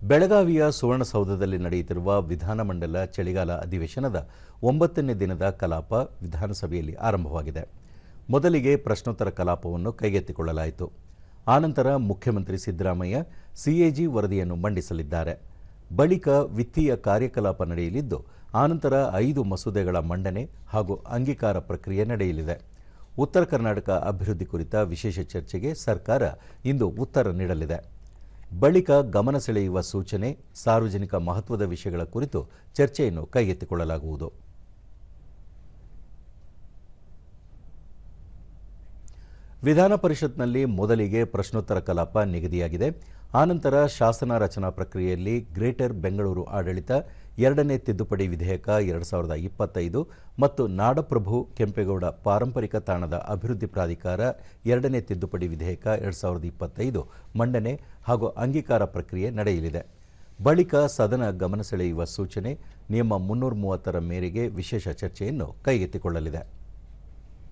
ಬೆಳಗಾವಿಯ ಸುವರ್ಣಸೌಧದಲ್ಲಿ ನಡೆಯುತ್ತಿರುವ ವಿಧಾನಮಂಡಲ ಚಳಿಗಾಲ ಅಧಿವೇಶನದ 9ನೇ ದಿನದ ಕಲಾಪ ವಿಧಾನಸಭೆಯಲ್ಲಿ ಆರಂಭವಾಗಿದೆ. ಮೊದಲಿಗೆ ಪ್ರಶ್ನೋತ್ತರ ಕಲಾಪವನ್ನು ಕೈಗೆತ್ತಿಕೊಳ್ಳಲಾಯಿತು. ಆನಂತರ ಮುಖ್ಯಮಂತ್ರಿ ಸಿದ್ದರಾಮಯ್ಯ ಸಿಎಜಿ ವರದಿಯನ್ನು ಮಂಡಿಸಲಿದ್ದಾರೆ. ಬಳಿಕ ವಿತ್ತೀಯ ಕಾರ್ಯಕಲಾಪ ನಡೆಯಲಿದ್ದು, ಆನಂತರ 5 ಮಸೂದೆಗಳ ಮಂಡನೆ ಹಾಗೂ ಅಂಗೀಕಾರ ಪ್ರಕ್ರಿಯೆ ನಡೆಯಲಿದೆ. ಉತ್ತರ ಕರ್ನಾಟಕ ಅಭಿವೃದ್ಧಿ ಕುರಿತ ವಿಶೇಷ ಚರ್ಚೆಗೆ ಸರ್ಕಾರ ಇಂದು ಉತ್ತರ ನೀಡಲಿದೆ. ಬಳಿಕ ಗಮನ ಸೆಳೆಯುವ ಸೂಚನೆ, ಸಾರ್ವಜನಿಕ ಮಹತ್ವದ ವಿಷಯಗಳ ಕುರಿತು ಚರ್ಚೆಯನ್ನು ಕೈಗೆತ್ತಿಕೊಳ್ಳಲಾಗುವುದು. ವಿಧಾನ ಪರಿಷತ್ನಲ್ಲಿ ಮೊದಲಿಗೆ ಪ್ರಶ್ನೋತ್ತರ ಕಲಾಪ ನಿಗದಿಯಾಗಿದೆ. ಆನಂತರ ಶಾಸನ ರಚನಾ ಪ್ರಕ್ರಿಯೆಯಲ್ಲಿ ಗ್ರೇಟರ್ ಬೆಂಗಳೂರು ಆಡಳಿತ 2ನೇ ತಿದ್ದುಪಡಿ ವಿಧೇಯಕ 2025 ಮತ್ತು ನಾಡಪ್ರಭು ಕೆಂಪೇಗೌಡ ಪಾರಂಪರಿಕ ತಾಣದ ಅಭಿವೃದ್ಧಿ ಪ್ರಾಧಿಕಾರ 2ನೇ ತಿದ್ದುಪಡಿ ವಿಧೇಯಕ 2025 ಮಂಡನೆ ಹಾಗೂ ಅಂಗೀಕಾರ ಪ್ರಕ್ರಿಯೆ ನಡೆಯಲಿದೆ. ಬಳಿಕ ಸದನ ಗಮನ ಸೆಳೆಯುವ ಸೂಚನೆ, ನಿಯಮ 330ರ ಮೇರೆಗೆ ವಿಶೇಷ ಚರ್ಚೆಯನ್ನು ಕೈಗೆತ್ತಿಕೊಳ್ಳಲಿದೆ.